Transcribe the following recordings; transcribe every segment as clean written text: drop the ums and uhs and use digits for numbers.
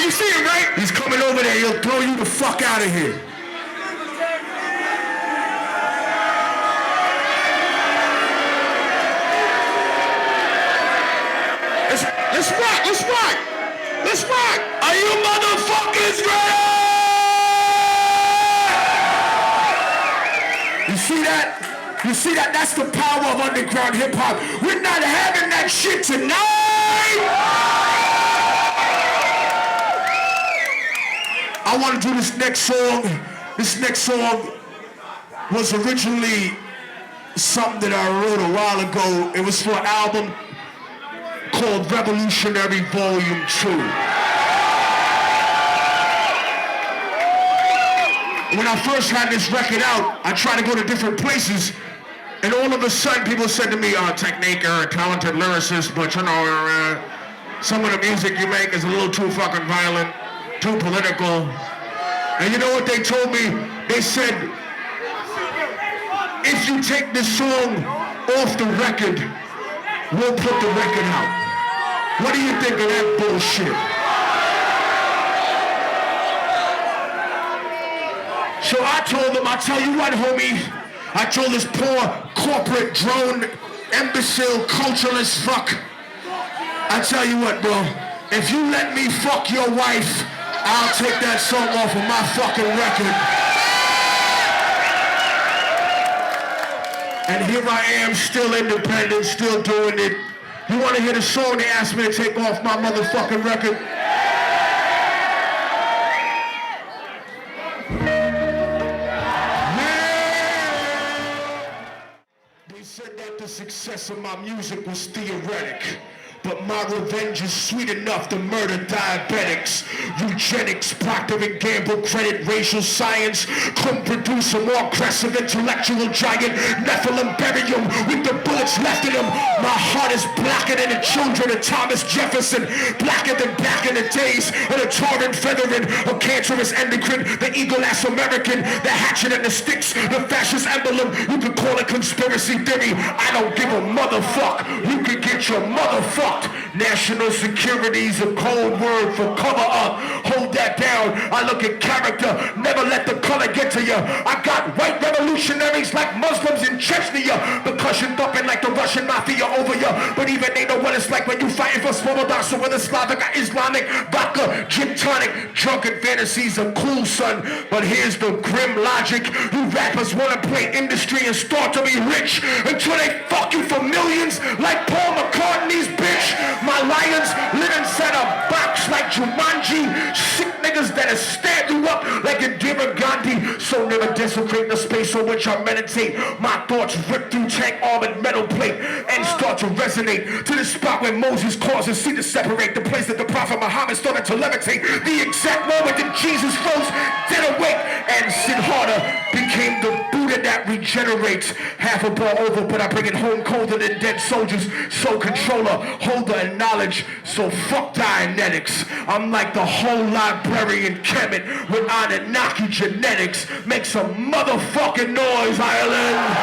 You see him, right? He's coming over there. He'll throw you the fuck out of here. Let's rock. Let's rock. Let's rock. Are you motherfuckers ready? You see that? You see that? That's the power of underground hip hop. We're not having that shit tonight. I want to do this next song. This next song was originally something that I wrote a while ago. It was for an album called Revolutionary Volume 2. When I first had this record out, I tried to go to different places, and all of a sudden people said to me, Technique, you're a talented lyricist, but you know, some of the music you make is a little too fucking violent, too political. And you know what they told me? They said, if you take this song off the record, we'll put the record out. What do you think of that bullshit? So I told them, I tell you what, homie, I told this poor corporate drone imbecile culturalist fuck, I tell you what, bro, if you let me fuck your wife, I'll take that song off of my fucking record. And here I am, still independent, still doing it. You want to hear the song they asked me to take off my motherfucking record? They said that the success of my music was theoretic. But my revenge is sweet enough to murder diabetics. Eugenics, Procter & Gamble, credit, racial science couldn't produce a more aggressive intellectual giant. Nephilim, bury him with the bullets left in him. My heart is blacker than the children of Thomas Jefferson, blacker than back in the days of the torrent feathering, a cancerous endocrine, the eagle-ass American, the hatchet and the sticks, the fascist emblem. You could call it conspiracy theory. I don't give a motherfuck. You could get your motherfuck. National security's a cold word for cover up. Hold that down. I look at character. Never let the color get to you. I got white revolutionaries like Muslims in Chechnya. Percussion thumping like the Russian mafia over you. But even they know what it's like when you fighting for Svoboda. So whether Slavic or Islamic, vodka, gin tonic, drunken fantasies are cool, son. But here's the grim logic. You rappers want to play industry and start to be rich until they fuck you for millions like Paul McCartney's bitch. My lions live inside a box like Jumanji. Sick niggas that'll stab you up like Indira Gandhi. So never desecrate the space on which I meditate. My thoughts rip through tank armored metal plate and start to resonate to the spot where Moses caused his sea to separate. The place that the Prophet Muhammad started to levitate. The exact moment that Jesus rose dead awake and Siddhartha became the Buddha that regenerates. Half a bar over, but I bring it home colder than dead soldiers. Soul controller, holder and knowledge. So fuck Dianetics. I'm like the whole librarian Kemet with Anunnaki genetics. Make some motherfucking noise, Ireland.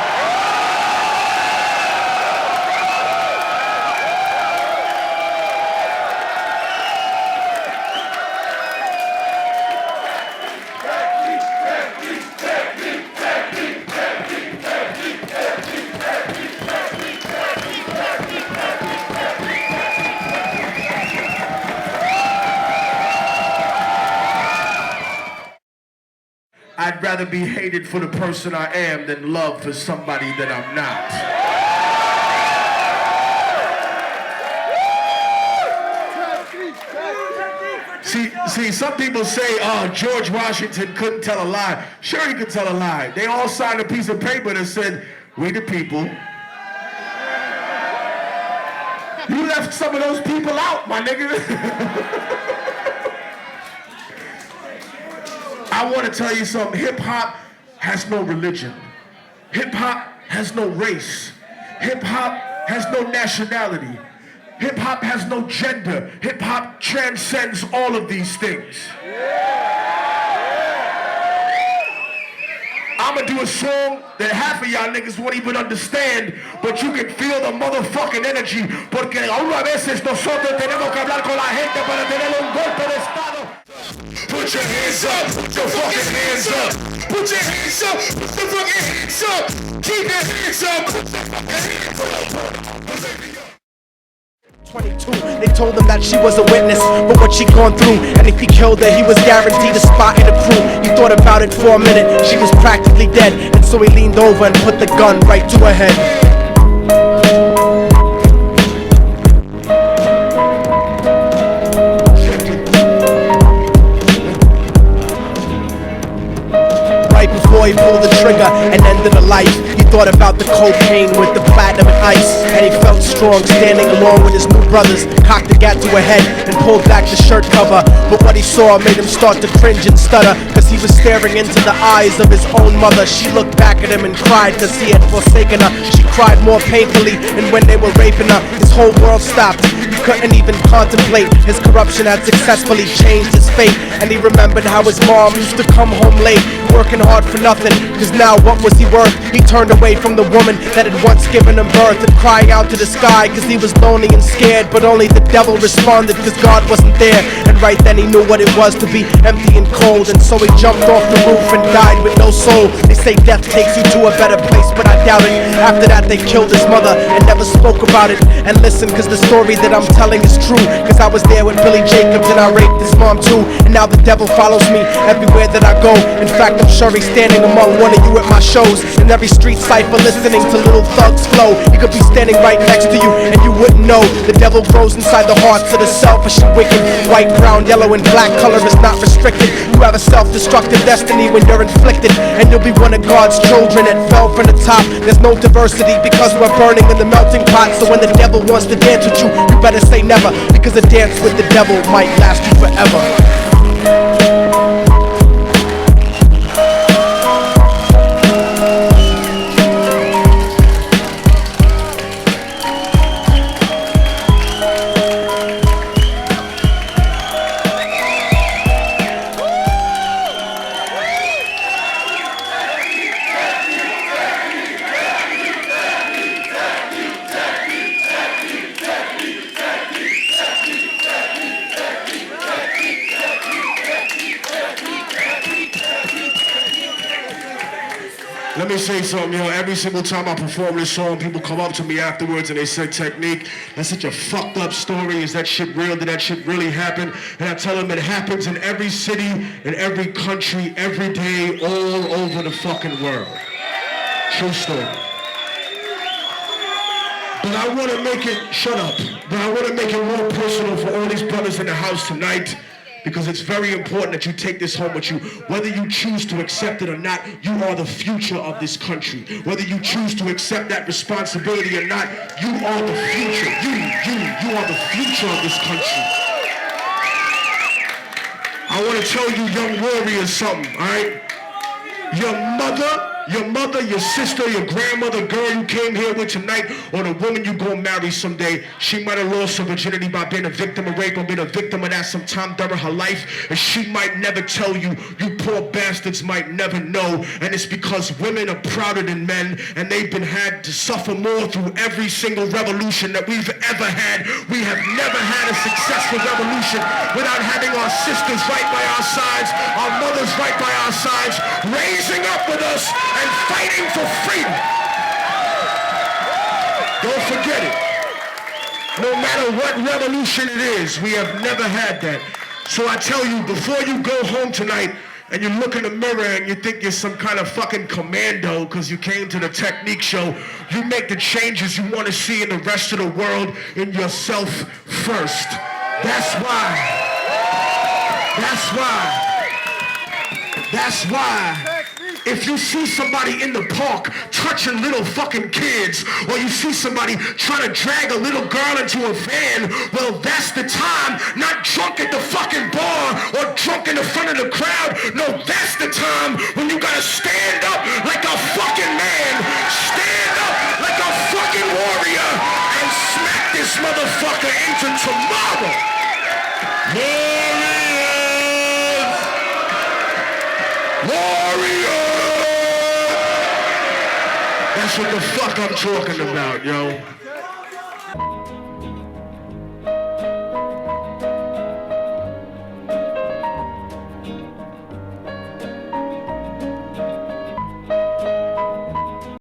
I'd rather be hated for the person I am than loved for somebody that I'm not. See, some people say, George Washington couldn't tell a lie. Sure, he could tell a lie. They all signed a piece of paper that said, we the people. You left some of those people out, my nigga. I want to tell you something. Hip-hop has no religion. Hip-hop has no race. Hip-hop has no nationality. Hip-hop has no gender. Hip-hop transcends all of these things. I'ma do a song that half of y'all niggas won't even understand, but you can feel the motherfucking energy, porque aún a veces nosotros tenemos que hablar con la gente para tener un golpe de estado. Put your hands up, put your fucking hands up, put your hands up, put your fucking hands up, keep your hands up, put your fucking hands up. 22, they told him that she was a witness for what she'd gone through, and if he killed her, he was guaranteed a spot in the crew. He thought about it for a minute, she was practically dead, and so he leaned over and put the gun right to her head. Before he pulled the trigger and ended a life, he thought about the cocaine with the platinum and ice, and he felt strong standing along with his new brothers. Cocked the gat to her head and pulled back the shirt cover, but what he saw made him start to cringe and stutter, cause he was staring into the eyes of his own mother. She looked back at him and cried cause he had forsaken her. She cried more painfully, and when they were raping her, his whole world stopped. He couldn't even contemplate. His corruption had successfully changed his fate, and he remembered how his mom used to come home late, working hard for nothing, cause now what was he worth? He turned away from the woman that had once given him birth, and crying out to the sky cause he was lonely and scared, but only the devil responded cause God wasn't there. And right then he knew what it was to be empty and cold, and so he jumped off the roof and died with no soul. They say death takes you to a better place, but I doubt it. After that they killed his mother and never spoke about it. And listen, cause the story that I'm telling is true, cause I was there with Billy Jacobs and I raped his mom too. And now the devil follows me everywhere that I go. In fact, I'm sure he's standing among one of you at my shows, in every street cipher listening to Little Thug's flow. He could be standing right next to you and you wouldn't know. The devil grows inside the hearts of the selfish and wicked. White, brown, yellow and black color is not restricted. You have a self-destructive destiny when you're inflicted, and you'll be one of God's children that fell from the top. There's no diversity because we're burning in the melting pot. So when the devil wants to dance with you, you better say never, because a dance with the devil might last you forever. Let me say something, yo. Every single time I perform this song, people come up to me afterwards and they say, Technique, that's such a fucked up story. Is that shit real? Did that shit really happen? And I tell them it happens in every city, in every country, every day, all over the fucking world. True story. But I want to make it, shut up, but I want to make it more personal for all these brothers in the house tonight, because it's very important that you take this home with you. Whether you choose to accept it or not, you are the future of this country. Whether you choose to accept that responsibility or not, you are the future. You are the future of this country. I want to tell you young warriors something, all right? Your mother, your sister, your grandmother, girl you came here with tonight, or the woman you gonna marry someday, she might have lost her virginity by being a victim of rape or being a victim of that sometime during her life, and she might never tell you. You poor bastards might never know, and it's because women are prouder than men, and they've been had to suffer more through every single revolution that we've ever had. We have never had a successful revolution without having our sisters right by our sides, our mothers right by our sides, raising up with us and fighting for freedom. Don't forget it. No matter what revolution it is, we have never had that. So I tell you, before you go home tonight and you look in the mirror and you think you're some kind of fucking commando because you came to the Technique show, you make the changes you want to see in the rest of the world in yourself first. That's why. If you see somebody in the park touching little fucking kids, or you see somebody trying to drag a little girl into a van, well, that's the time, not drunk at the fucking bar or drunk in the front of the crowd. No, that's the time when you gotta stand up like a fucking man, stand up like a fucking warrior, and smack this motherfucker into tomorrow. Warriors! Warriors! That's what the fuck I'm talking about, yo.